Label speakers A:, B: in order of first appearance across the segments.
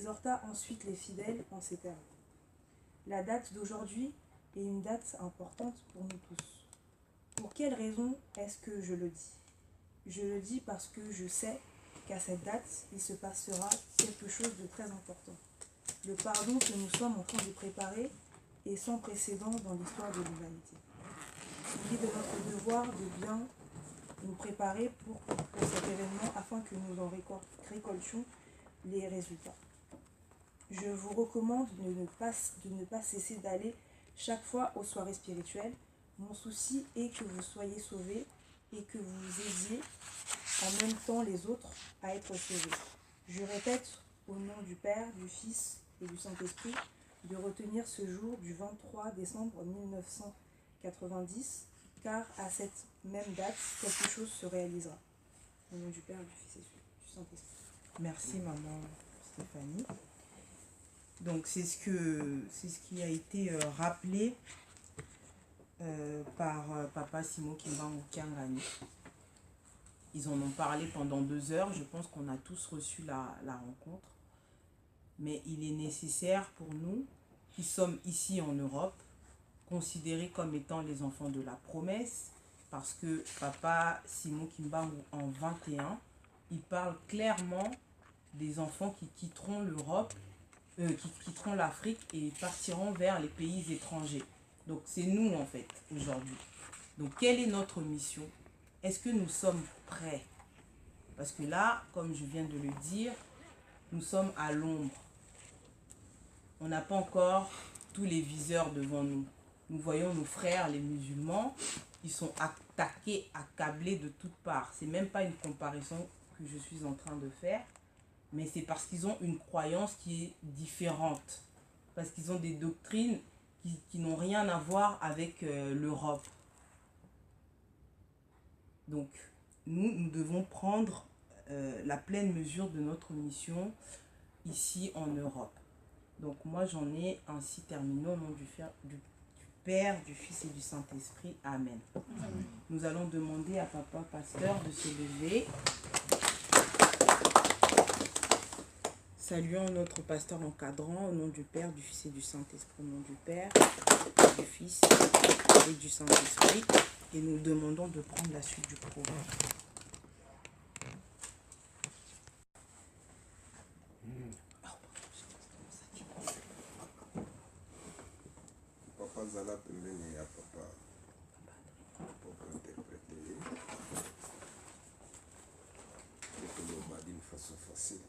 A: exhorta ensuite les fidèles en ces termes. La date d'aujourd'hui est une date importante pour nous tous. Pour quelle raison est-ce que je le dis? Je le dis parce que je sais qu'à cette date, il se passera quelque chose de très important. Le pardon que nous sommes en train de préparer est sans précédent dans l'histoire de l'humanité. Il est de notre devoir de bien nous préparer pour cet événement afin que nous en récoltions les résultats. Je vous recommande de ne pas cesser d'aller chaque fois aux soirées spirituelles. Mon souci est que vous soyez sauvés et que vous aidiez en même temps les autres à être sauvés. Je répète au nom du Père, du Fils et du Saint-Esprit de retenir ce jour du 23 décembre 1990, car à cette même date, quelque chose se réalisera. Au nom du Père, du Fils et du Saint-Esprit.
B: Merci maman Stéphanie. Donc c'est ce qui a été rappelé par Papa Simon Kimbangu Kiangani. Ils en ont parlé pendant 2 heures. Je pense qu'on a tous reçu la rencontre. Mais il est nécessaire pour nous, qui sommes ici en Europe, considérés comme étant les enfants de la promesse, parce que Papa Simon Kimbangu en 21, il parle clairement des enfants qui quitteront l'Europe, qui quitteront l'Afrique et partiront vers les pays étrangers. Donc c'est nous en fait aujourd'hui. Donc quelle est notre mission? Est-ce que nous sommes prêts? Parce que là, comme je viens de le dire, nous sommes à l'ombre. On n'a pas encore tous les viseurs devant nous. Nous voyons nos frères, les musulmans, ils sont attaqués, accablés de toutes parts. C'est même pas une comparaison que je suis en train de faire, mais c'est parce qu'ils ont une croyance qui est différente. Parce qu'ils ont des doctrines qui n'ont rien à voir avec l'Europe. Donc, nous devons prendre la pleine mesure de notre mission ici en Europe. Donc, moi, j'en ai ainsi terminé au nom du Père, du Fils et du Saint-Esprit. Amen. Amen. Nous allons demander à Papa Pasteur de se lever. Saluons notre pasteur encadrant au nom du Père, du Fils et du Saint-Esprit, au nom du Père, du Fils et du Saint-Esprit. Et nous demandons de prendre la suite du programme.
C: Papa Zala pembeni ya papa pour interpréter et que le bas d'une façon facile.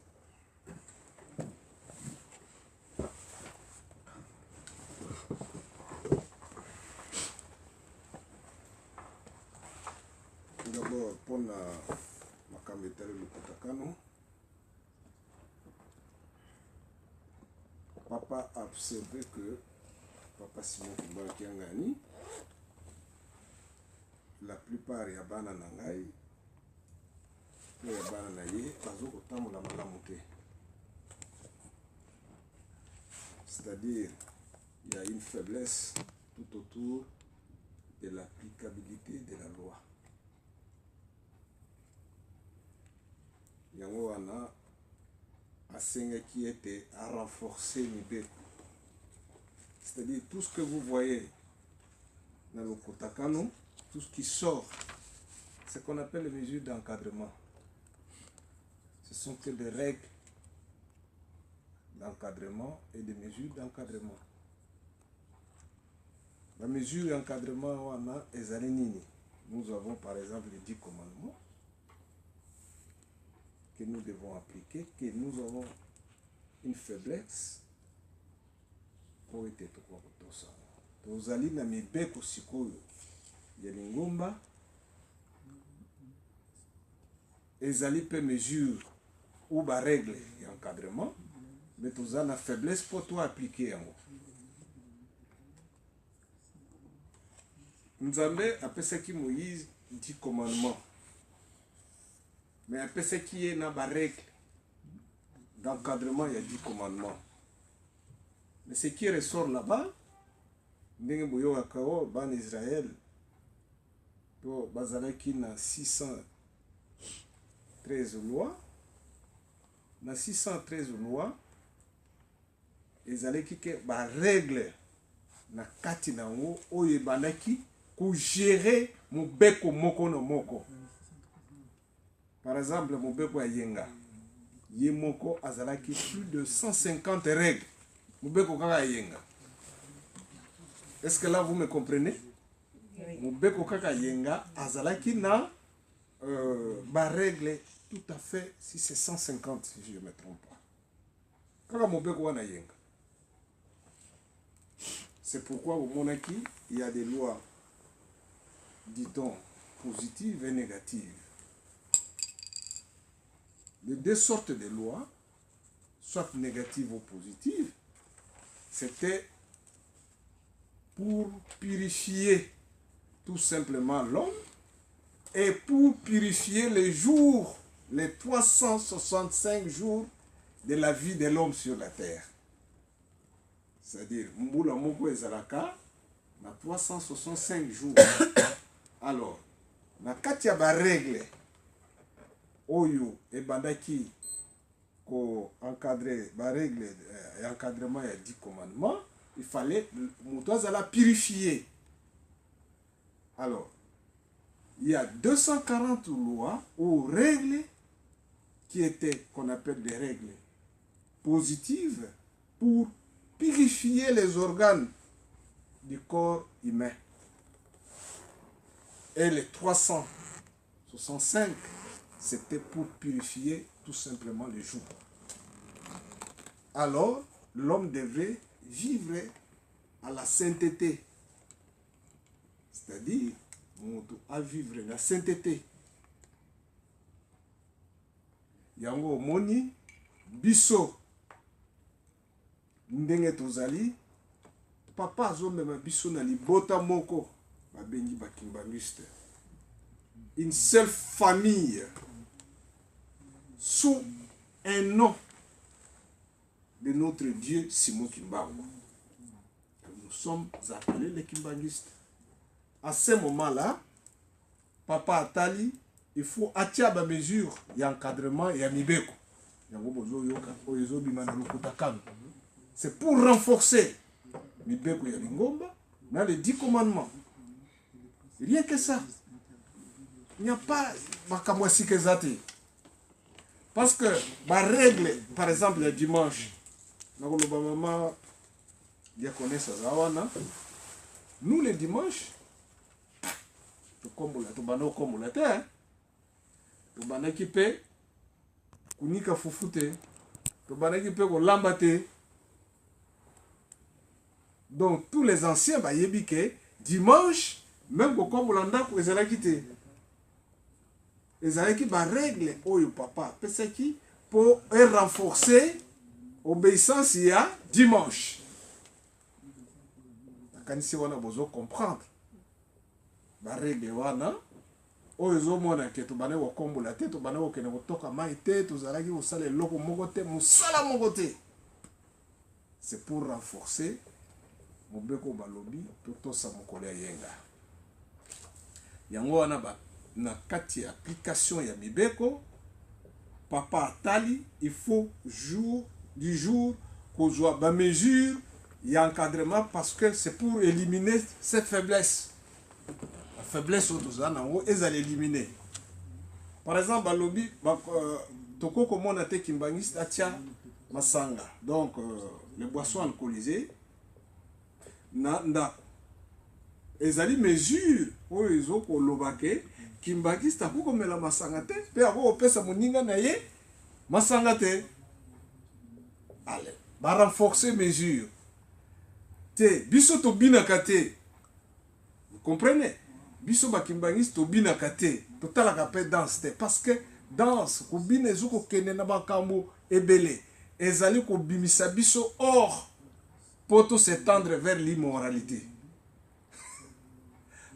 C: D'abord, pour la Makametele Lukutakano, papa a observé que Papa Simon Kimbangu Kiangani, la plupart ya bana na ngai pe ya bana na ye bazokotambola malamu te. C'est-à-dire, il y a une faiblesse tout autour de l'applicabilité de la loi. Yango wana asengaki ete a renforcer mibeko. C'est-à-dire tout ce que vous voyez dans le Kotakano, tout ce qui sort, c'est ce qu'on appelle les mesures d'encadrement. Ce sont que des règles d'encadrement et des mesures d'encadrement. La mesure d'encadrement, nous avons par exemple les 10 commandements que nous devons appliquer, que nous avons une faiblesse pour être tout ça. Tozali na mibeko sikoyo ya lingomba ezali pe mesure ou ba règle et encadrement, mais tozali na faiblesse pour toi appliquer yango. Nzambe apesaki Moïse 10 commandements, mais apesaki ye na ba règle d'encadrement, il y a 10 commandements. Mais ce qui ressort là-bas, ndenge boyoka kao ban Israël to bazalaki na 613 lois, na 613 lois ezalaki ke baregle na kati na yango oyo ebandaki kogere mobeko moko na moko. Par exemple, mobeko ya yenga ye moko azalaki plus de 150 règles. Mobeko kaka yenga. Est-ce que là vous me comprenez? Oui. Mobeko kaka yenga azalaki na ba règle tout à fait, si c'est 150 si je ne me trompe pas. Kaka mobeko wana yenga. C'est pourquoi au monarchie, il y a des lois, dit-on, positives et négatives. Les deux sortes de lois, soit négatives ou positives, c'était pour purifier tout simplement l'homme et pour purifier les jours, les 365 jours de la vie de l'homme sur la terre. C'est-à-dire, Mbula Moko Ezalaka, na 365 jours. Alors, na katia ba règle, oyo et bandaki ko encadrer ba règle et encadrement et 10 commandements, il fallait la purifier. Alors, il y a 240 lois ou règles qui étaient, qu'on appelle des règles positives pour purifier les organes du corps humain. Et les 365, c'était pour purifier tout simplement les jours. Alors, l'homme devait vivre à la sainteté. C'est-à-dire, à vivre la sainteté. Yango moni, biso, ndenge tozali, papa azomema biso na libota moko, babengi bakimbanguiste. Une seule famille, sous un nom de notre Dieu, Simon Kimbangu. Nous sommes appelés les kimbanguistes. À ce moment-là, papa Atali, il faut attirer la mesure, il y a encadrement, il y a mibeko. C'est pour renforcer mibeko ya lingomba dans les 10 commandements. Rien que ça. Il n'y a pas makamwasi kezate. Parce que ma règle, par exemple, le dimanche, nous les dimanches, kunika fufute, donc tous les anciens bah yebike dimanche même comme l'anda ko ezalaki ezalaki ba règle oyo papa pesaki pour renforcer obéissance ya dimanche. Kanisi wana bozo comprendre ba règle wana oyo zomona ke to bana ko kombola te to bana ko kene ko toka mai te to zalaki ko sala loko moko te musala moko te. C'est pour renforcer mobeko balobi toto sa mokole yenga. Yango wana ba na kati application ya mibeko papa Atali il faut du jour kozwa ba mesure ya encadrement parce que c'est pour éliminer cette faiblesse. La faiblesse autozana ngo ezali éliminer. Par exemple balobi toko komona te kimbangiste atia masanga. Donc les boissons alcoolisées na ndako ezali mesure oyo ezoko lobake kimbangiste akokomela masanga te pe akopesa moninga na ye masanga te. Allez, ba renforcer mesure te biso to binaka te. Vous comprenez? Biso ba kimbangiste to binaka te to talaka pe danse te parce que danse ko bina ezoko kene na bakambo ebele ezali ko bimisa biso or pour s'étendre vers l'immoralité.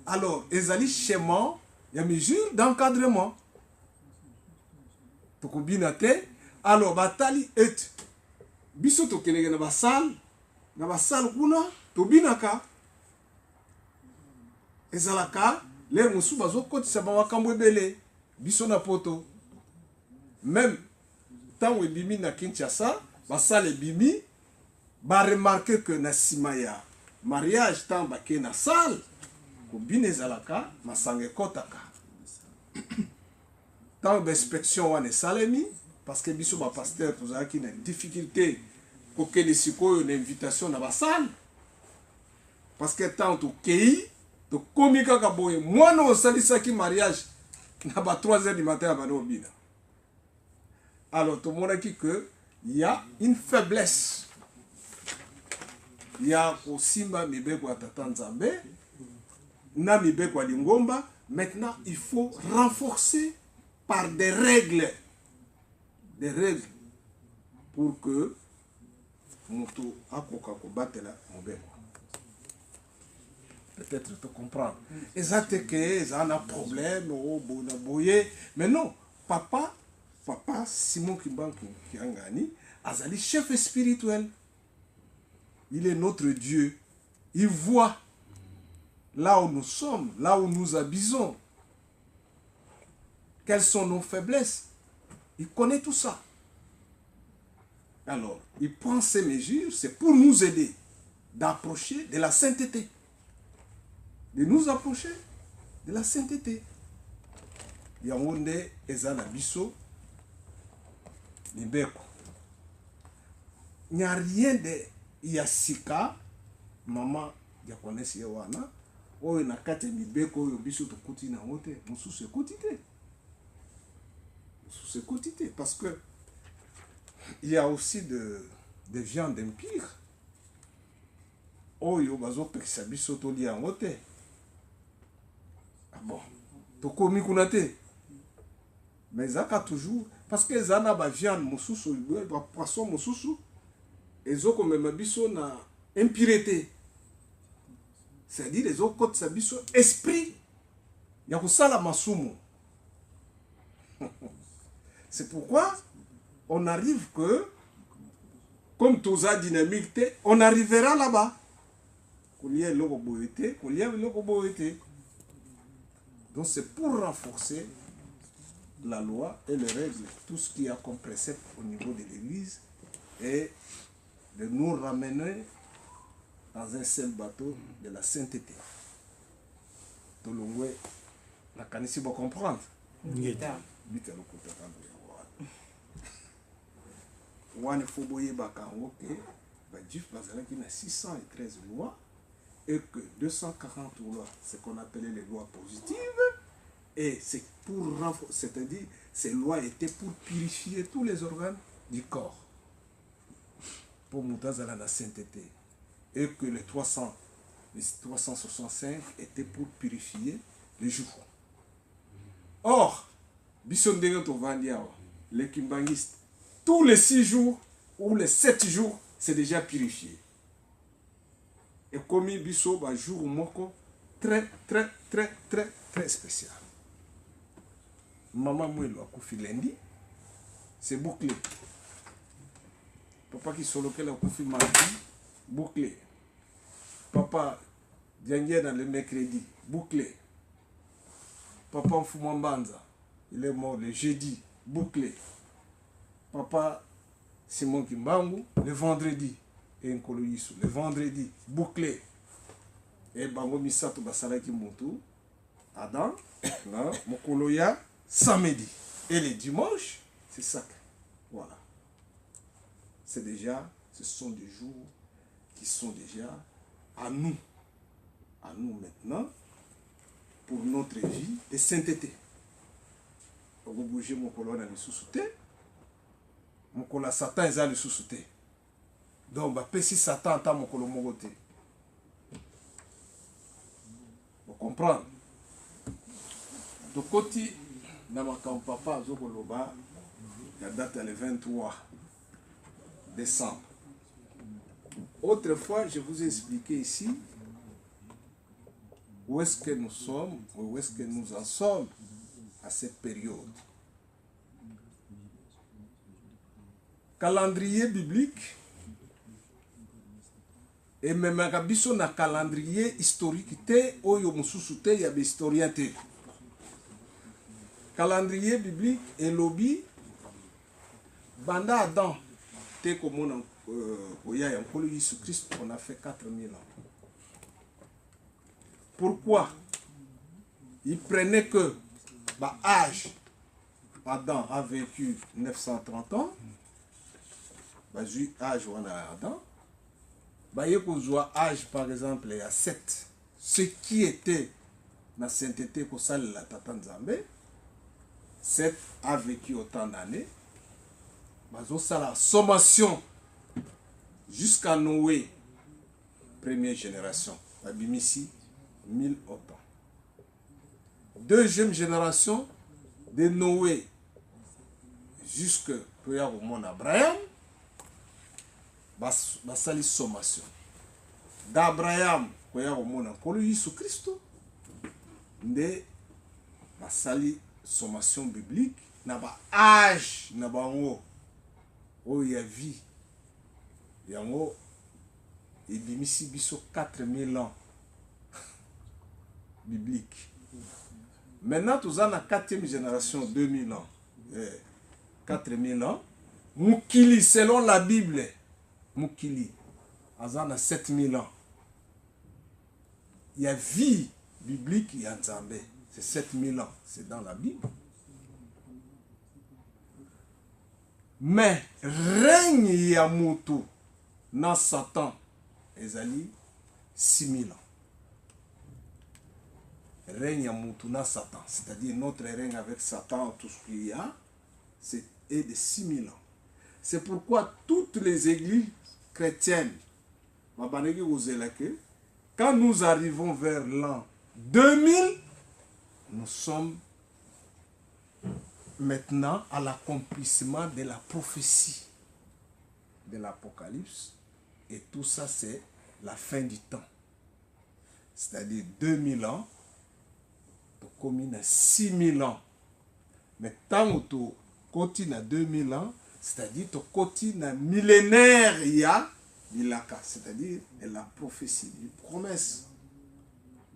C: Alors, ezali schéma, il y a mesure d'encadrement. Tokobinate, alors batali et biso tokenege na basal kuna tobinaka. Ezalaka les musu bazo kotisa ba makambo ebele biso na poto. Même tant ebimi na Kinshasa, basal ebimi ba remarquer que na simaya mariage tant bake na salle ko binezalaka masanga kotaka tant d'inspection wana salemi parce que biso ba pasteur tozaki na difficulté ko que les sikoyo na invitation na ba salle parce que tant to kei to komika ka boye mwana osalisaki mariage na ba 3h du matin à bina. Alors tout le monde dit que il y a une faiblesse. Il y a aussi ma mibeko atata nzambe, na mibeko lingomba. Maintenant, il faut renforcer par des règles pour que moto akoka ko batela mobeko. Peut-être te comprendre. Exact que ça a un problème au bonaboye, mais non, papa Simon Kimbangu Kiangani, azali chef spirituel. Il est notre Dieu. Il voit là où nous sommes, là où nous habitons. Quelles sont nos faiblesses? Il connaît tout ça. Alors, il prend ces mesures, c'est pour nous aider d'approcher de la sainteté. De nous approcher de la sainteté. Yangonde ezana biso Nibeko. Il n'y a rien de Yasika, maman, ya connaissent Yawana, ou na kate Nibeko, biso to kuti na wote, musu se kutite. Musu se kutite, parce que il y a aussi des viandes impires. Oyo bazo pekisa biso to li en wote. Ah bon, to komi kunate. Mais ça toujours parce que ça n'a pas viande mususu ba poisson mususu ezoko même biso na impureté, c'est-à-dire les autres côté biso esprit ya kusala masumu. C'est pourquoi on arrive que comme tous a dynamique on arrivera là-bas. Koulier loko boité, koulier loko boité. Donc c'est pour renforcer la loi et les règles, tout ce qui a comme précepte au niveau de l'Église, et de nous ramener dans un seul bateau de la sainteté. Tout le monde, la canisse va comprendre. Wane foboye bakango ke badjif bazala qui na 613 lois et que 240 lois, ce qu'on appelait les lois positives. Et c'est pour c'est-à-dire ces lois étaient pour purifier tous les organes du corps. Pour Moutazala la sainteté. Et que les 365 étaient pour purifier les jours. Or, les kimbangistes, tous les 6 jours ou les 7 jours, c'est déjà purifié. Et comme biso un jour moko très spécial. Maman Mouelo a koufi lundi, c'est bouclé. Papa qui soloquait la koufi mardi, bouclé. Papa Diangué dans le mercredi, bouclé. Papa Mfumambanza, il est mort le jeudi, bouclé. Papa Simon Kimbangu, le vendredi, et Nkoloyisu, le vendredi, bouclé. Et Bango Misato Basalaki Moutou, Adam, Mokoloya, samedi. Et les dimanches, c'est sacré. Voilà. C'est déjà, ce sont des jours qui sont déjà à nous maintenant, pour notre vie de sainteté. Vous bougez mon colon dans le sous-souté, mon colon Satan est dans le sous-souté. Donc, si Satan entend mon colon mon côté. Vous comprenez? Donc, côté, dans ma papa, Zogoloba, la date est le 23 décembre. Autrefois, je vous ai expliqué ici où est-ce que nous sommes, où est-ce que nous en sommes à cette période. Calendrier biblique et même un calendrier historique, oyo mususu te ya historien te. Calendrier biblique et lobby banda Adam te comme Oya Yankolo Jésus-Christ, on a fait 4000 ans. Pourquoi? Il prenait que âge, Adam a vécu 930 ans, âge on a Adam, il y a âge par exemple il y a 7, ce qui était dans la sainteté pour ça la Tata Nzambe, 7 a vécu autant d'années, ça la sommation jusqu'à Noé, première génération, Abimisi, 1000 autant. Deuxième génération, de Noé jusqu'à mon Abraham, ça la sommation. D'Abraham, pour Jésus-Christ, ça la sommation biblique, n'a pas âge, n'a pas où il y a vie. Il y a il y a 4000 ans biblique. Maintenant, nous avons la 4e génération, 2000 ans, 4000 ans. Moukili, selon la Bible, Moukili, nous avons 7000 ans. Il y a vie biblique, il y a Nzambe. C'est 7000 ans, c'est dans la Bible. Mais, règne Yamutu, dans Satan, ezali 6000 ans. Règne Yamutu, dans Satan, c'est-à-dire notre règne avec Satan, tout ce qu'il y a, est de 6000 ans. C'est pourquoi toutes les églises chrétiennes, quand nous arrivons vers l'an 2000, nous sommes maintenant à l'accomplissement de la prophétie de l'Apocalypse. Et tout ça, c'est la fin du temps. C'est-à-dire 2000 ans, comme 6000 ans. Mais tant que tu continues à 2000 ans, c'est-à-dire tu continues à millénaire, il y a l'ilaka, c'est-à-dire la prophétie, la promesse.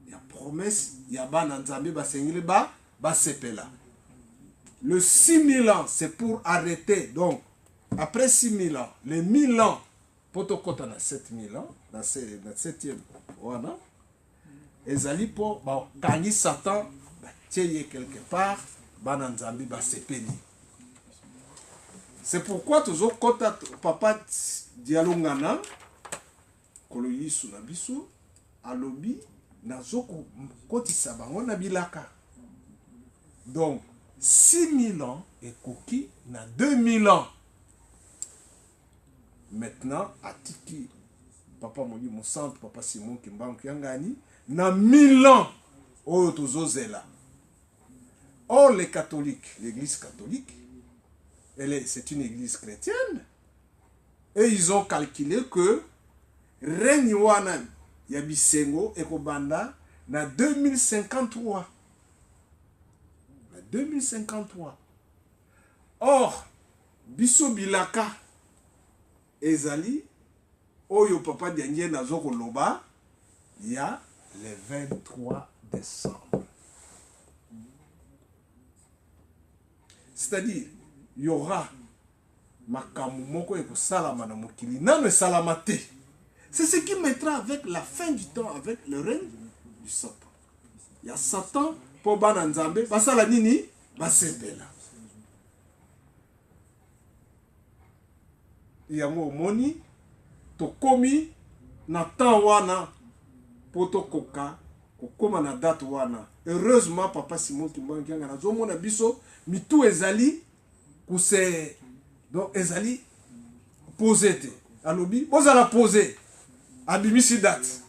C: Il y a promesse, il y a bananzambi, basepela. Le 6000 ans, c'est pour arrêter. Donc, après 6000 ans, les 1000 ans, pour te compter dans 7000 ans, dans le 7e, voilà. Et Zali pour gagner Satan, tirer quelque part, bananzambi, basepeli. C'est pourquoi toujours quand papa dialongana, koloyi sunabiso, alobi, nazoko koti sabango nabilaka. Donc, 6000 ans et Koki na 2000 ans. Maintenant, Atiki, papa Moli, mon centre, papa Simon Kimban Kiangani, na 1000 ans, oh, Tozozela. Or, les catholiques, l'église catholique, c'est une église chrétienne, et ils ont calculé que règne wana Yabisengo et Kobanda na 2053. 2053. Or, Biso Bilaka Ezali, Oyo Papa Dianye Nazoko Loba, il y a le 23 décembre. C'est-à-dire, il y aura Makamumoko et Salama na Mokili. Nano Salamate. C'est ce qui mettra avec la fin du temps, avec le règne du Satan. Il y a Satan. Po bananzambe basala nini basepela yango moni to komi na temps wana poto koka kokoma na date wana. Heureusement papa Simon Kimbangianga na zomo na biso mitu ezali kuse donc ezali posete alobi bozala poser abimisi date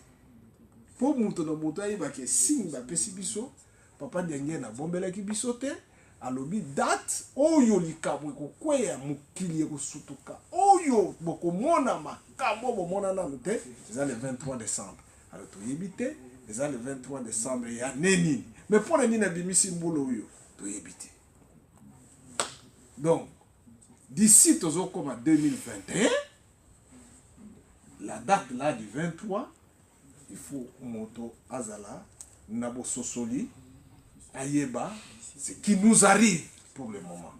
C: po muto na moto ayiba ke signe ba pesi biso. Papa Dienge na bombela ki bisote alobi date oyo likambo ekokweya mokili ekosutuka oyo bokomona makambo bomona nanu te eza le 23 décembre. Alors toyebi te eza le 23 décembre ya neni mais pour nini na bimisi mbula oyo toyebi te. Donc d'ici tozokoma 2021 la date là du 23 il faut moto azala nabo sosoli Ayeba, ce qui nous arrive pour le moment.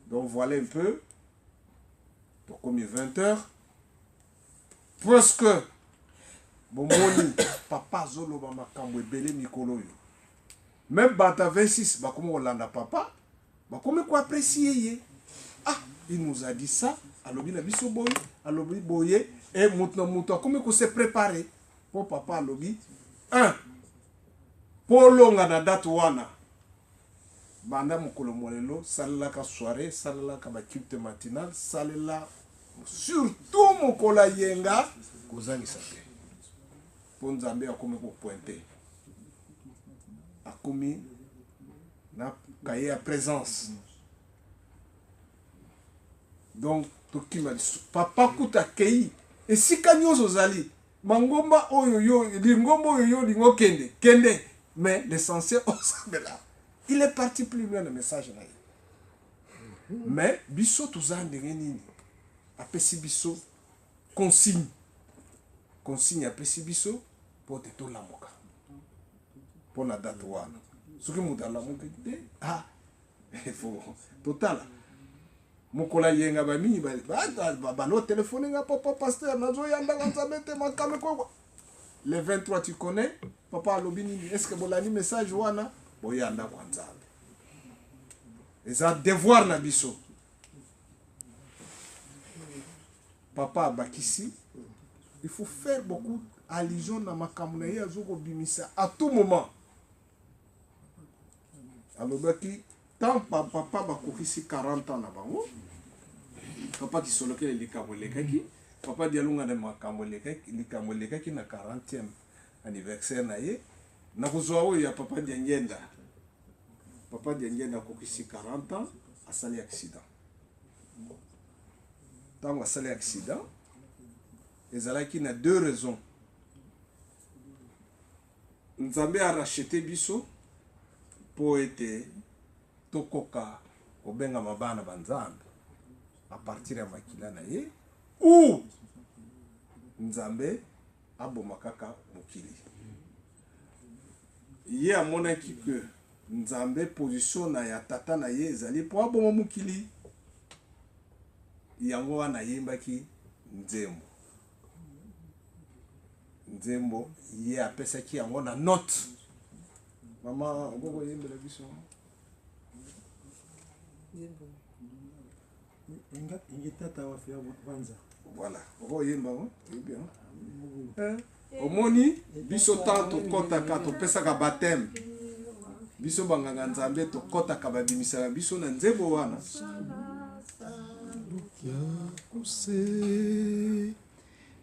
C: Donc voilà un peu, pour comme 20 heures, Presque. Bon, moni, papa zolo ba makambo ebele mikolo yo. Même bata 26, bah comment Hollanda papa, bah comment quoi apprécier. Ah, il nous a dit ça. Alors il a biso boy, alors il boye et maintenant comment qu'on s'est préparé pour papa lobi. Un. Pour longa na date wana. Banda mokolo molelo, salela ka soirée, salela ka ba culte matinale, salela surtout mokola yenga kozangi sape. Pour Nzambe akomi ko pointer. Akomi na kaye à présence. Donc toki ma papa kuta kei et si kanyo zozali mangomba oyo yo lingomba oyo yo lingo kende kende mais l'essentiel on là. Il est parti plus loin le message là. Mais biso tuzande nini apesi biso consigne apesi biso pour te to lamoka pour la date wana soki mutu alamuki te ah il faut total mokola yenga bamingi balo téléphone nga papa pasteur nazo yanda kanzabe te makame kwa le 23 tu connais papa alobi nini est-ce que bolani message wana boyanda kwa nzambe eza devoir na biso papa bakisi il faut faire beaucoup allusion na makambo na ye azoko bimisa à tout moment alobaki tant papa bakokisi 40 ans na bango papa qui soloki likambo lekaki papa dialunga na makambo lekaki na 40e anniversaire na ye na kozwa oyo ya papa diangenda akokisi 40 ans asali accident ntango asali accident ezalaki na deux raisons Nzambe a racheté biso po ete tokoka kobenga mabana banzambe à partir ya makila na ye ou Nzambe aboma kaka mokili ye amonaki que Nzambe position na ya tata na ye ezali po aboma mokili yango wana yembaki nzembo ye apesaki yango na note mama ngoko yembela biso
D: ingitata wafia kwanza
C: voilà ngoko yemba bien omoni biso tanto kotaka topesaka baptême biso banganga Nzambe tokotaka babimisaka biso na nzembo wana
D: kuse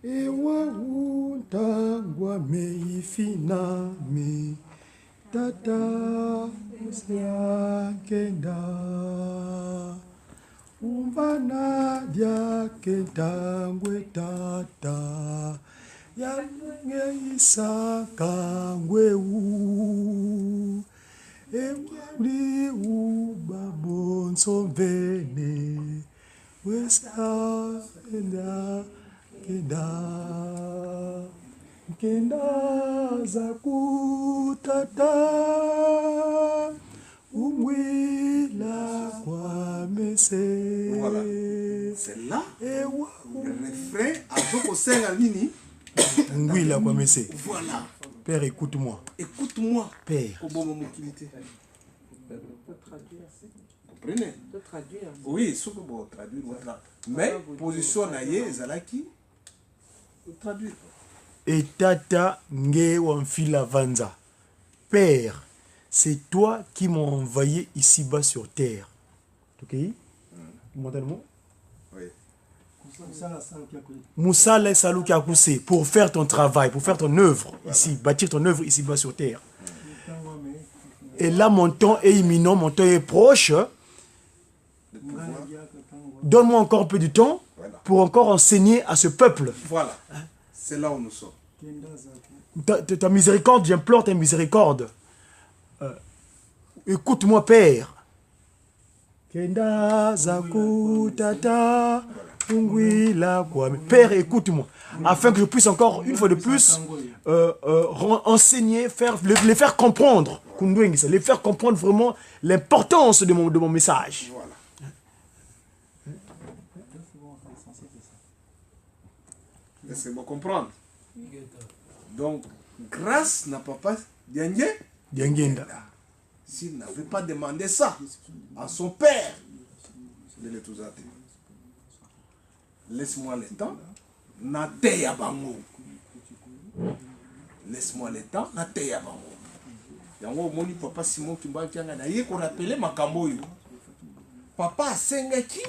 D: ewa utangwa meifiname tata usiakenda umbana diakendangwe tata yangeisakangweu ewali ubabonso mvene wesa kenda za kutata umwila kwa mese.
C: Voilà. C'est là le refrain azoko senga nini
D: umwila kwa mese.
C: Voilà.
D: Père, écoute-moi.
C: Écoute-moi.
D: Père.
C: Comprenez? Oui, ce que vous traduire. Mais position naie zalaki traduire.
D: Et tata nge wamfila vanza. Père, c'est toi qui m'as envoyé ici-bas sur terre. Ok? Vous m'entendez le mot?
C: Oui.
D: Moussala Salouki Akoussé, pour faire ton travail, pour faire ton œuvre ici, bâtir ton œuvre ici-bas sur terre. Et là, mon temps est imminent, mon temps est proche. Donne-moi encore un peu de temps pour encore enseigner à ce peuple.
C: Voilà. C'est là où nous sommes.
D: Ta miséricorde, j'implore ta miséricorde. Écoute-moi, Père. Père, écoute-moi. Afin que je puisse encore, une fois de plus, enseigner, les faire comprendre. Les faire comprendre vraiment l'importance de mon message.
C: Voilà. Est-ce que vous comprenez? Donc, grâce n'a papa Diangé, s'il n'avait pas demandé ça à son père, de l'Etouzate, laisse-moi le temps, nateya bango. Laisse-moi le temps, nateya bango. Yango moni papa Simon Kimba Kianga na ye ko rappeler makambo yo. Papa asengaki,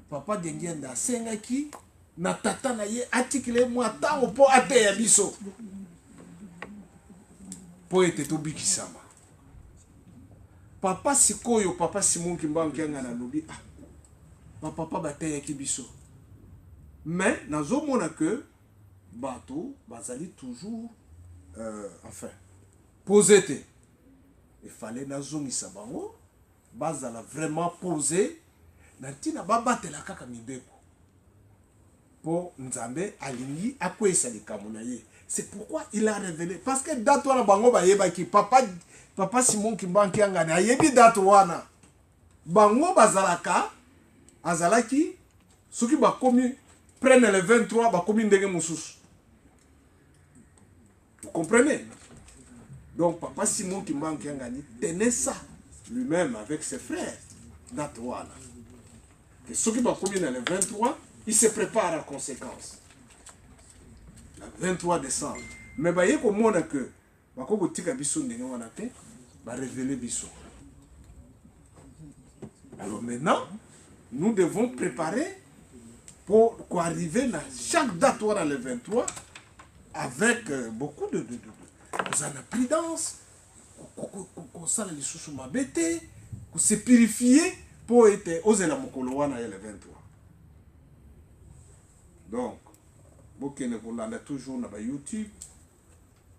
C: papa Dengienda asengaki na tata na ye atikile mwa tango po ateya biso. Po ete to bikisama. Papa sikoyo papa Simon Kimba Kianga na lobi ah. Papa bateya ki biso. Mais nazomona que bateau bazali toujours enfin posé. Il fallait nazongisa bango bazala vraiment posé nantina babatela kaka mibeko po nzambe alingi akwesa likambo na ye. C'est pourquoi il a révélé parce que date wana bango bayebaki papa Simon Kimba Kianga na yebi date wana bango bazalaka azalaki soki bakomi prennent le 23 bakomi ndenge mususu. Vous comprenez? Donc papa Simon Kimba Kianga tenait ça lui-même avec ses frères d'Atoana. Que ceux qui bakomi dans le 23, il se prépare en conséquence. Le 23 décembre. Mais bah yé comme on a que bakoko tika biso ndenge wana te ba révéler biso. Alors maintenant, nous devons préparer pour arriver là chaque date dans le 23 avec beaucoup de prudence, qu'on s'en les sous ma bête, qu'on se purifier pour être aux élamokolo wana le 23. Donc, bokene kolanda toujours na ba YouTube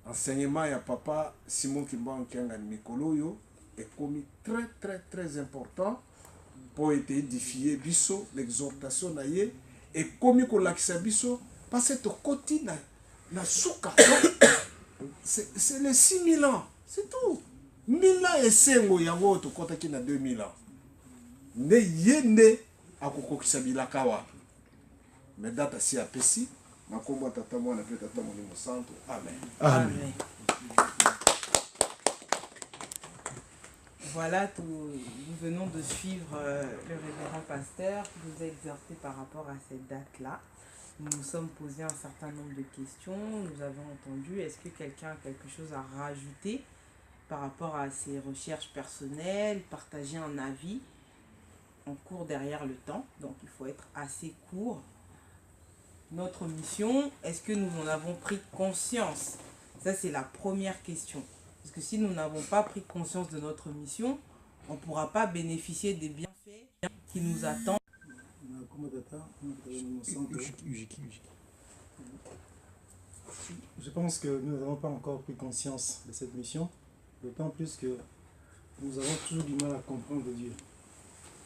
C: enseignement ya papa Simon Kimba Kianga mikolo yo est commis très important pour être édifié biso l'exhortation na ye et commis ko lakisa biso parce que koti na suka. C'est les 6000 ans, c'est tout. 1000 ans et sengo yango to kota ki na 2000 ans. Ne yende akokokisa bilaka wa. Mais data si apesi na kombo tata mwana pe tata molimo santo. Amen.
D: Amen.
B: Voilà, nous venons de suivre le révérend pasteur qui nous a exhorté par rapport à cette date-là. Nous nous sommes posé un certain nombre de questions, nous avons entendu, est-ce que quelqu'un a quelque chose à rajouter par rapport à ses recherches personnelles, partager un avis? On court derrière le temps, donc il faut être assez court. Notre mission, est-ce que nous en avons pris conscience? Ça, c'est la première question. Parce que si nous n'avons pas pris conscience de notre mission, on ne pourra pas bénéficier des bienfaits qui nous attendent.
D: Je pense que nous n'avons pas encore pris conscience de cette mission, d'autant plus que nous avons toujours du mal à comprendre Dieu.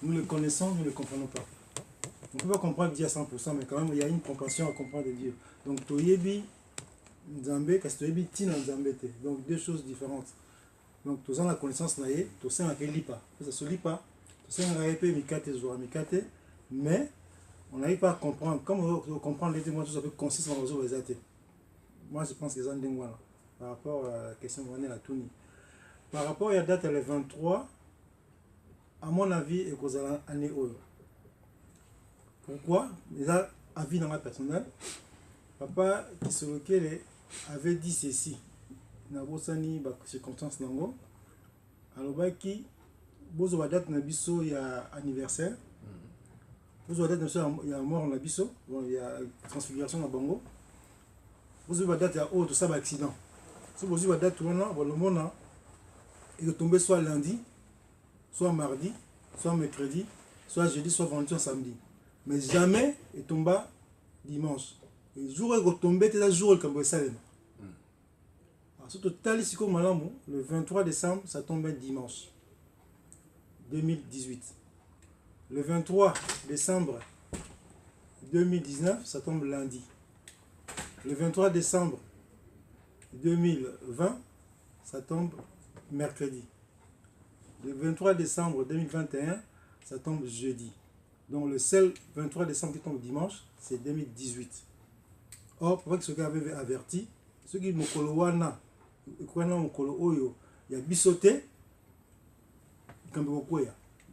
D: Nous le connaissons, nous ne le comprenons pas. On ne peut pas comprendre Dieu à 100%, mais quand même il y a une compréhension à comprendre Dieu. Donc Toyebi Nzambe, Kastoyebi Tina Nzambe. Donc deux choses différentes. Donc tous en la connaissance naïe, tous en la lipa. Ça se lit pas. Tous en la épée mikate zoa mikate, mais on n'arrive pas à comprendre. Comme on comprend les témoins, tout ça peut consister dans les autres. Moi je pense que c'est un dingue par rapport à la question de la Touni. Par rapport à la date le 23, à mon avis, et cause à l'année Oyo. Pourquoi? Déjà, avis dans ma personnelle, papa qui se lequel avait dit ceci. Na bosani ba circonstance nango. Alors ba qui bozo ba date na biso ya anniversaire. Bozo ba date na ya mort na biso, bon il y a transfiguration na bango. Bozo ba date ya oh tout ça ba accident. Si bozo ba date wana bon le mona il est tombé soit lundi, soit mardi, soit mercredi, soit jeudi, soit vendredi, soit samedi. Mais jamais il tomba dimanche. Le jour où il est tombé, c'est le jour où il est tombé. Surtout, le 23 décembre, ça tombe dimanche 2018. Le 23 décembre 2019, ça tombe lundi. Le 23 décembre 2020, ça tombe mercredi. Le 23 décembre 2021, ça tombe jeudi. Donc le seul 23 décembre qui tombe dimanche, c'est 2018. Or, Papa Kisoke avait averti, ceux qui mokolo wana, mokolo oyo, il y a bisoté,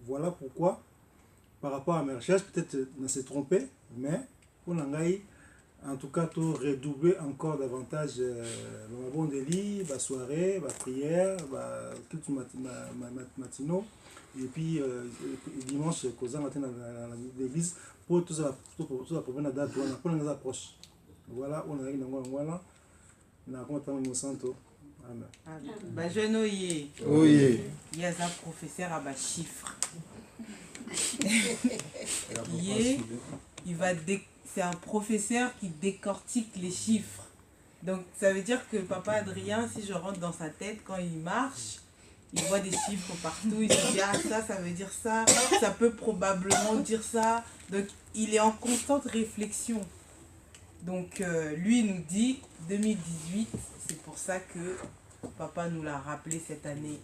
D: voilà pourquoi, par rapport à mes recherches, peut-être on s'est trompé, mais pour l'angaï, en tout cas, tout redoubler encore davantage le bon délit, la soirée, la prière, tout matinaux, et puis dimanche, causant matin dans l'église, pour tout ça, pour la date, pour les approches. Voilà, on a eu voilà, on a compté au centre. Amen.
B: Bah, jeune oye.
C: Oui.
B: Il y a un professeur à bas chiffres. C'est un professeur qui décortique les chiffres. Donc ça veut dire que papa Adrien, si je rentre dans sa tête, quand il marche, il voit des chiffres partout, il se dit ah ça veut dire ça, ça peut probablement dire ça. Donc il est en constante réflexion. Donc lui nous dit 2018, c'est pour ça que papa nous l'a rappelé cette année.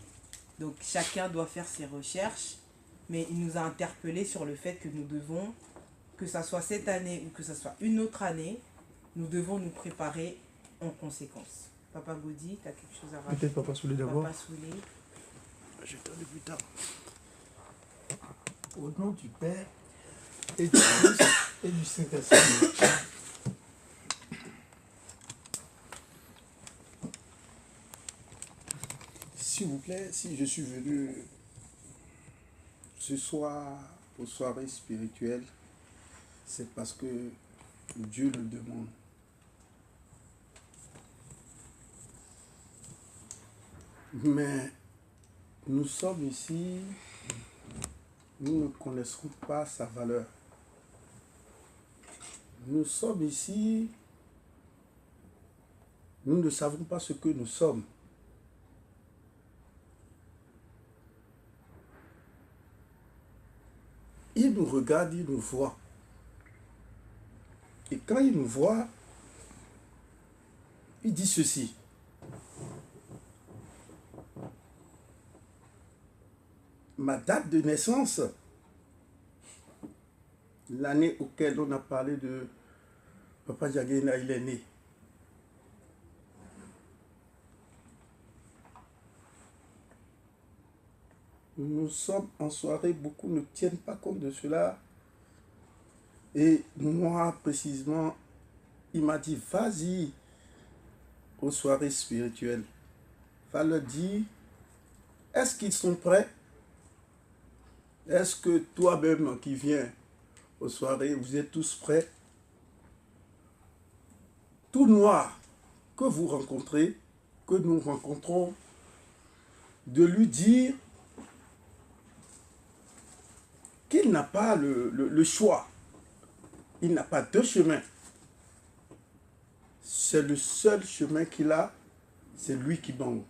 B: Donc chacun doit faire ses recherches, mais il nous a interpellés sur le fait que nous devons, que ça soit cette année ou que ça soit une autre année, nous devons nous préparer en conséquence. Papa Gaudi, tu as quelque chose à rajouter?
D: Peut-être Papa Soulé d'abord.
B: Papa Soulé.
D: Je t'en ai plus tard.
E: Au nom du Père et du Fils et du Saint-Esprit. S'il vous plaît, si je suis venu ce soir aux soirées spirituelles, c'est parce que Dieu le demande. Mais nous sommes ici, nous ne connaissons pas sa valeur. Nous sommes ici, nous ne savons pas ce que nous sommes. Il nous regarde, il nous voit. Et quand il nous voit, il dit ceci. Ma date de naissance, l'année auquel on a parlé de Papa Diaguena, il est né. Nous sommes en soirée, beaucoup ne tiennent pas compte de cela. Et moi, précisément, il m'a dit, vas-y aux soirées spirituelles. Va leur dire, est-ce qu'ils sont prêts? Est-ce que toi-même qui viens aux soirées, vous êtes tous prêts? Tout noir que vous rencontrez, que nous rencontrons, de lui dire qu'il n'a pas le choix. Il n'a pas deux chemins. C'est le seul chemin qu'il a, c'est lui qui bangue.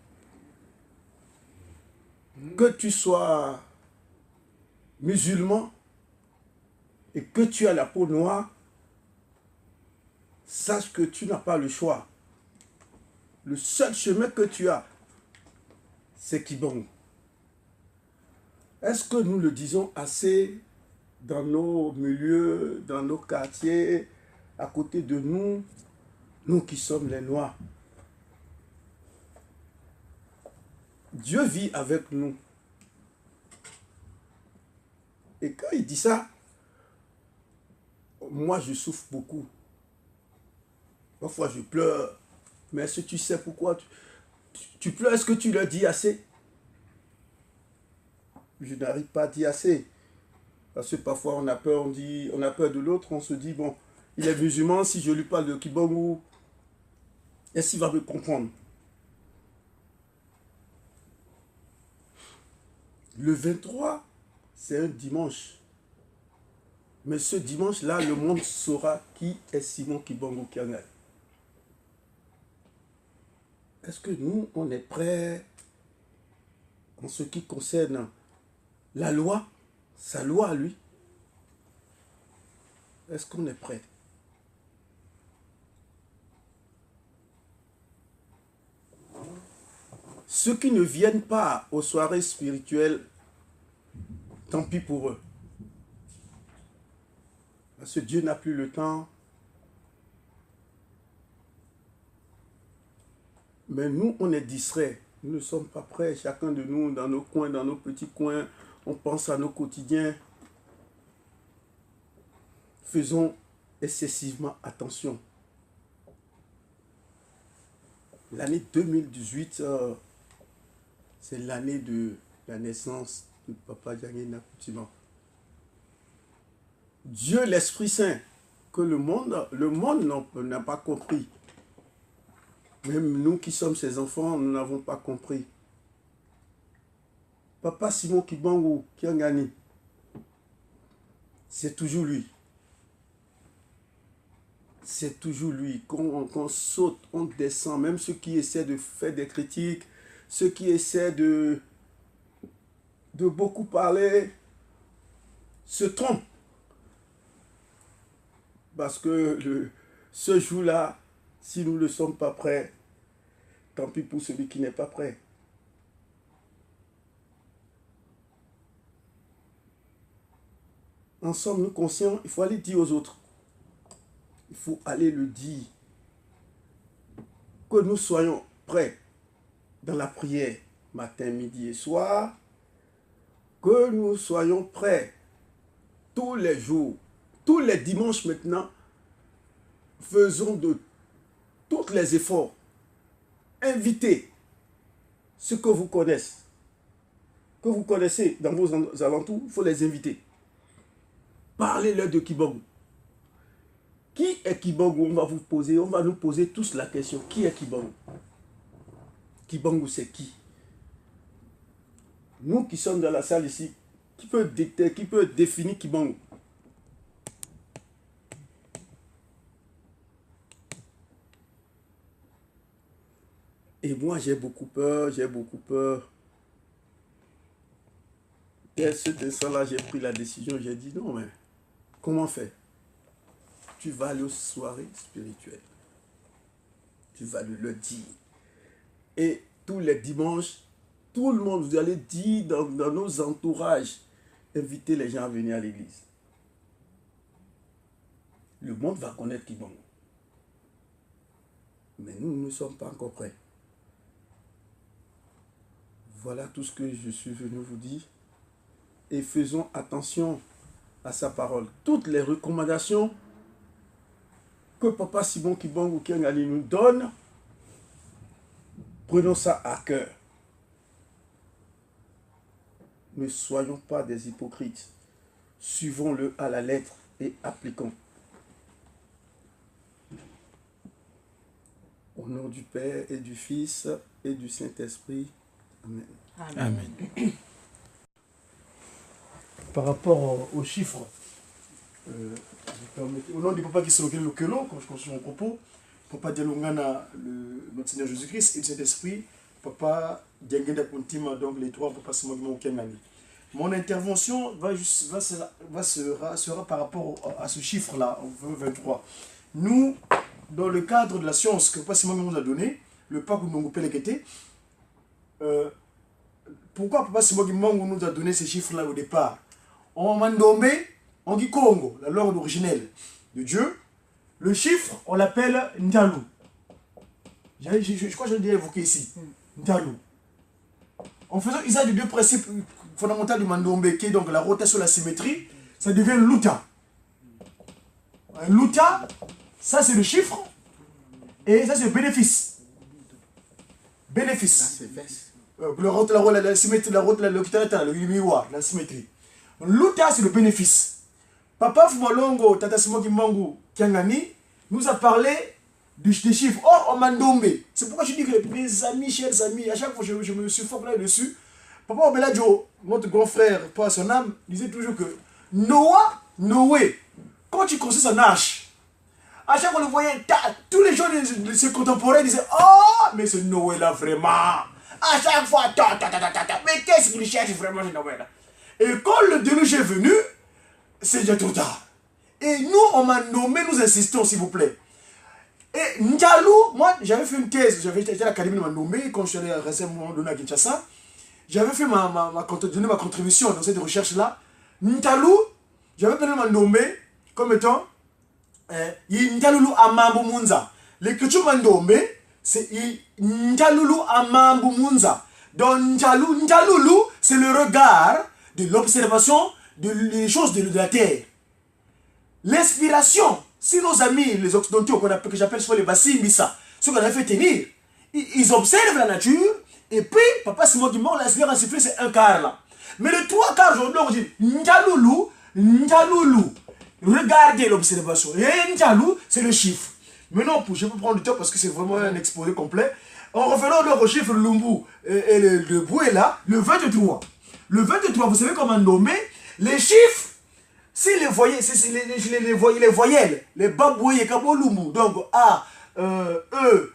E: Que tu sois musulman et que tu as la peau noire, sache que tu n'as pas le choix. Le seul chemin que tu as, c'est Kibong. Est-ce que nous le disons assez dans nos milieux, dans nos quartiers, à côté de nous, nous qui sommes les Noirs? Dieu vit avec nous. Et quand il dit ça, moi je souffre beaucoup. Parfois je pleure. Mais est-ce que tu sais pourquoi tu pleures? Est-ce que tu le dis assez? Je n'arrive pas à dire assez. Parce que parfois on a peur, on a peur de l'autre, on se dit, bon, il est musulman, si je lui parle de Kibongo, est-ce qu'il va me comprendre? Le 23, c'est un dimanche. Mais ce dimanche-là, le monde saura qui est Simon Kibongo Kiangal. Est-ce que nous, on est prêts en ce qui concerne la loi, sa loi à lui? Est-ce qu'on est prêt? Ceux qui ne viennent pas aux soirées spirituelles, tant pis pour eux. Parce que Dieu n'a plus le temps. Mais nous, on est distraits. Nous ne sommes pas prêts, chacun de nous, dans nos coins, dans nos petits coins. On pense à nos quotidiens. Faisons excessivement attention. L'année 2018, c'est l'année de la naissance de Papa Diagne Nakoutima. Dieu, l'Esprit Saint, que le monde n'a pas compris. Même nous qui sommes ses enfants, nous n'avons pas compris. Papa Simon Kibangu Kiangani, c'est toujours lui. C'est toujours lui. Quand on saute, on descend. Même ceux qui essaient de faire des critiques, ceux qui essaient de beaucoup parler, se trompent. Parce que ce jour-là, si nous ne sommes pas prêts, tant pis pour celui qui n'est pas prêt. En sommes-nous conscients? Il faut aller dire aux autres. Il faut aller le dire. Que nous soyons prêts dans la prière, matin, midi et soir. Que nous soyons prêts tous les jours, tous les dimanches maintenant. Faisons de tous les efforts. Invitez ceux que vous connaissez. Que vous connaissez dans vos alentours, il faut les inviter. Parlez-leur de Kibangu. Qui est Kibangu? On va nous poser tous la question. Qui est Kibangu? Kibangu, c'est qui? Nous qui sommes dans la salle ici, qui peut définir Kibangu? Et moi, j'ai beaucoup peur. Dès ce dessin-là, j'ai pris la décision, j'ai dit non, mais comment faire? Tu vas aller aux soirées spirituelles. Tu vas le dire. Et tous les dimanches, tout le monde, vous allez dire dans nos entourages, inviter les gens à venir à l'église. Le monde va connaître Kibangu. Mais nous ne sommes pas encore prêts. Voilà tout ce que je suis venu vous dire. Et faisons attention à sa parole. Toutes les recommandations que Papa Simon Kibangu Kiangani nous donne, prenons ça à cœur. Ne soyons pas des hypocrites. Suivons-le à la lettre et appliquons. Au nom du Père et du Fils et du Saint-Esprit. Amen.
B: Amen.
D: Par rapport aux chiffres, au nom du papa qui s'est le Kelo, quand je continue mon propos, papa Dialongana, notre Seigneur Jésus-Christ, et le Saint-Esprit, papa Diangenda Kuntima, donc les trois, papa Simon Kengani. Mon intervention sera par rapport à ce chiffre-là, 23. Nous, dans le cadre de la science que papa Simon nous a donné, le pape Nongopé Lekete, pourquoi papa Simon nous a donné ces chiffres-là au départ? En Mandombe, en Congo, la langue originelle de Dieu, le chiffre, on l'appelle Ndalu. Je crois que je l'ai déjà évoqué ici. Ndalu. En faisant usage de deux principes fondamentaux du Mandombe, qui est donc la rotation et la symétrie, ça devient Luta. Un Luta, ça c'est le chiffre, et ça c'est le bénéfice. Bénéfice. La symétrie, la symétrie. Luta, c'est le bénéfice. Papa Foualongo, Tata Simon Kibangu Kiangani nous a parlé des chiffres. Or, on m'a nommé. C'est pourquoi je dis que mes amis, chers amis, à chaque fois je me suffoque là-dessus. Papa Obeladjo, notre grand frère, pas son âme, disait toujours que Noé, quand tu construis son arche, à chaque fois on le voyait, tous les gens de ses contemporains disaient oh, mais ce Noé là vraiment. À chaque fois, mais qu'est-ce qu'il cherche vraiment ce Noé là? Et quand le déluge est venu, c'est déjà trop tard. Et nous, on m'a nommé, nous insistons, s'il vous plaît. Et Ndialou, moi, j'avais fait une thèse, j'avais été à l'académie, on m'a nommé, quand je suis allé récemment donner à Kinshasa, j'avais fait donné ma contribution dans cette recherche-là. Ndialou, j'avais donné ma nommé
F: comme étant Ntalulu Amambu Munza. L'écriture Mandombe, c'est Ntalulu Amambu Munza. Donc Ntalulu, c'est le regard de l'observation des choses de la terre. L'inspiration, si nos amis, les occidentaux, que j'appelle souvent les Basimbisa, ceux qu'on a fait tenir, ils observent la nature, et puis, Papa Simon qui mort, l'inspiration sifflé, c'est un quart là. Mais le 3 quarts, aujourd'hui, on dit Ntalulu. Regardez l'observation. Et Ntalou, c'est le chiffre. Maintenant, je peux prendre du temps parce que c'est vraiment un exposé complet. En revenant donc au chiffre Lumbu et le Bouéla, le 23. Le 23, vous savez comment nommer les chiffres. Si les voyelles, les voyelles, les babouilles, comme Lumbu, donc A, E,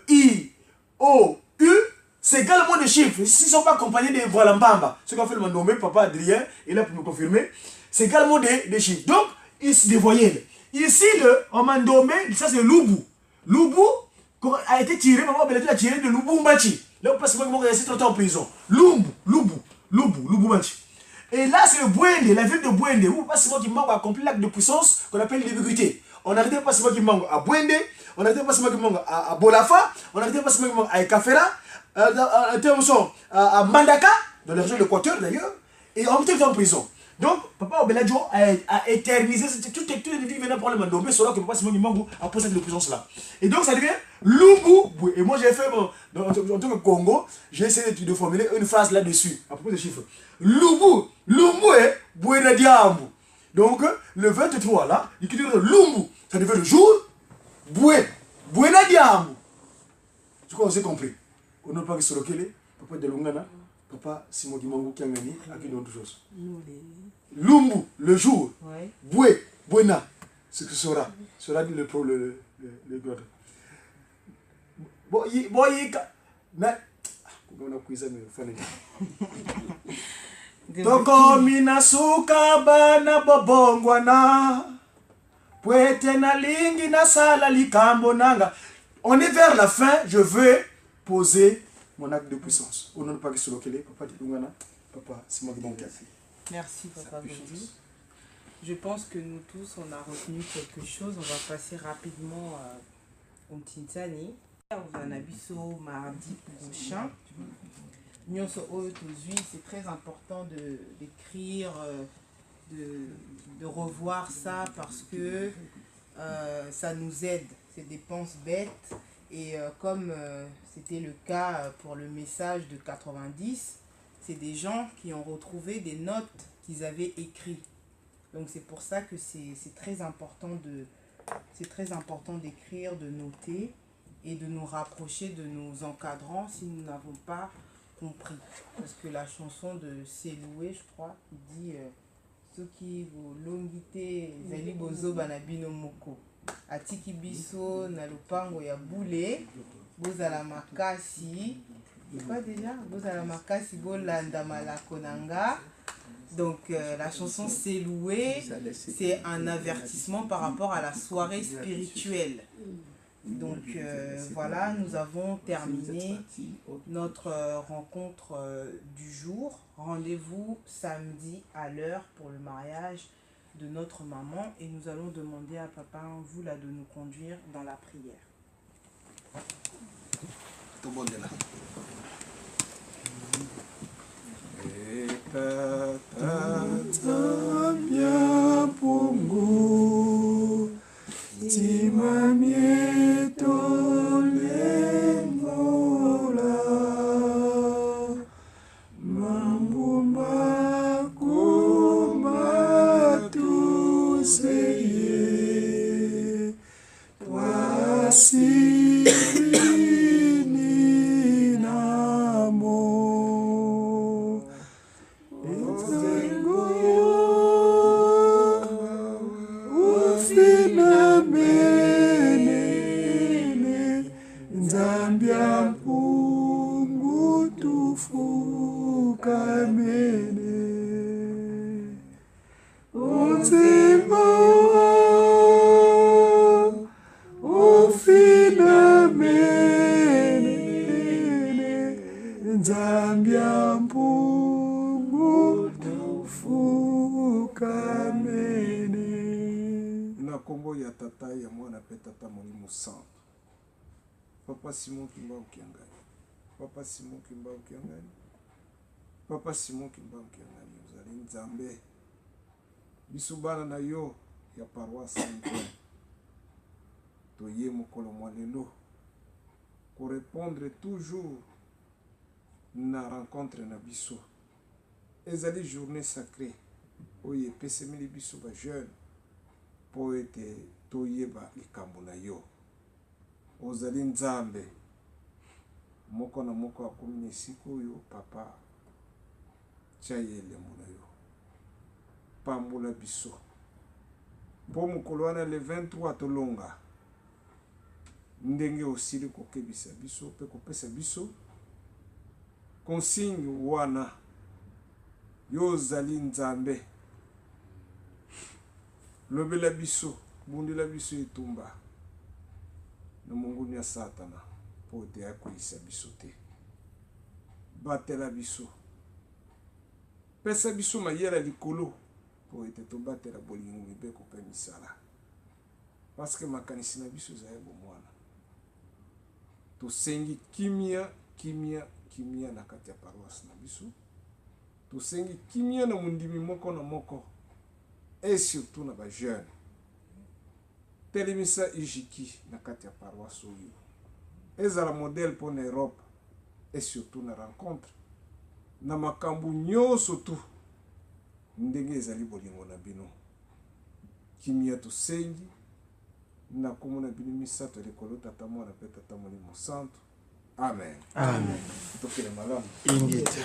F: I, O, U, c'est également des chiffres. S'ils ne sont pas accompagnés des Voilambamba, ce qu'a fait le Mandomé, Papa Adrien, il est là pour me confirmer, c'est également des chiffres. Donc, ici, des voyelles. Ici, en Mandomé, ça c'est Lubu. Lubu a été tiré, Papa Bellatou a tiré de Lubumbashi. Là, on passe moi qui est resté 30 ans en prison. Lubumbashi. Et là, c'est le Bouende, la ville de Bouende, où pas moi qui manque à accomplir l'acte de puissance qu'on appelle l'ubiquité. On n'arrêtait pas moi qui manque à Bouende, on n'arrêtait pas moi qui manque à Bolafa, on n'arrêtait pas moi qui manque à Ekafera, à Mandaka, dans la région de l'Équateur d'ailleurs, et on était en prison. Donc, Papa Belladio a éternisé tout les individus venant prendre le Mandomé, c'est là que Papa Simon Kimbangu a posé cette puissance là. Et donc, ça devient Lumbu. Et moi, j'ai fait, en tant que Congo, j'ai essayé de formuler une phrase là-dessus, à propos des chiffres. Lumbu est Bouena Diambu. Donc, le 23 là, l'écriture de Lumbu, ça devient le jour, Bouena Diambu. Je crois que vous avez compris. On n'a pas que sur le Papa de Lungana. Papa Simon Kimbangu qui a gagné à qui d'autre chose. Lumbu, le jour. Ouais. Buena, ce que sera dit le God. Toko minasuka bana bobongwana. Pwete na lingi na sala likambo nanga. On est vers la fin, je veux poser mon acte de puissance. Au nom de Papa Solokele, Papa Dilungana, Papa Simon Kimbangu.
B: Merci Papa Gondi. Je pense que nous tous, on a retenu quelque chose. On va passer rapidement au Mtintani. Vous en abisso mardi prochain. C'est très important d'écrire, de revoir ça parce que ça nous aide. C'est des dépenses bêtes. Et comme c'était le cas pour le message de 90, c'est des gens qui ont retrouvé des notes qu'ils avaient écrites. Donc c'est pour ça que c'est très important d'écrire, de noter et de nous rapprocher de nos encadrants si nous n'avons pas compris. Parce que la chanson de Seloué, je crois, il dit Soki vo longité zali bozo banabino moko atiki biso na lopango ya boule bozala makasi. Quoi déjà? Bozala makasi bolanda malako nanga. Donc la chanson C'est loué, c'est un avertissement par rapport à la soirée spirituelle. Donc voilà, nous avons terminé notre rencontre du jour. Rendez-vous samedi à l'heure pour le mariage de notre maman et nous allons demander à Papa Voula de nous conduire dans la prière.
C: Tout le monde est là.
F: Bien pungu timamieto lembola mambumba kumba tuseye twasini namo Zambia pungu tufuka mene Uzima ufina mene Zambia pungu tufuka mene
C: tata ya mwana pe tata molimo santo. Papa Simon Kimba Ukiangani. Papa Simon Kimba Ukiangani. Papa Simon Kimba Ukiangani. Ozali nzambe. Bisubana na yo ya paroisse Saint-Ouen. Toye mokolo mwa lelo. Pour répondre toujours na rencontre na biso. Ezali journée sacrée. Oye pesemeli biso ba jeune. Po ete toyeba likambo na yo. Ozali nzambe. Moko na moko akomi esika oyo papa. Tia ye elembo na yo. Pambola biso. Po mokolo wana le 23 tolonga. Ndenge osili kokebisa biso pe kopesa biso consigne wana yo ozali nzambe. Lobela biso, bundela biso etumba na monguni ya Satana po te akoyisa biso te. Batela biso. Pesa biso mayela likolo po ete tobatela bolingo mibeko pe misala. Parce que makanisi na biso ezali bomwana. Tosengi kimia na kati ya paroisse na biso. Tosengi kimia na mundimi moko na moko. Et surtout na ba jeune. Telemisa ijiki na kati ya paroisse oyo. Ezala modèle pour l'Europe. Et surtout na rencontre. Na makambu nyonso tu. Ndenge ezali bolingo na bino. Kimia tosengi. Na komona bino misato likolo tata mwana pe tata molimo santo. Amen.
E: Amen.
C: Tokele malamu.
E: Ingita.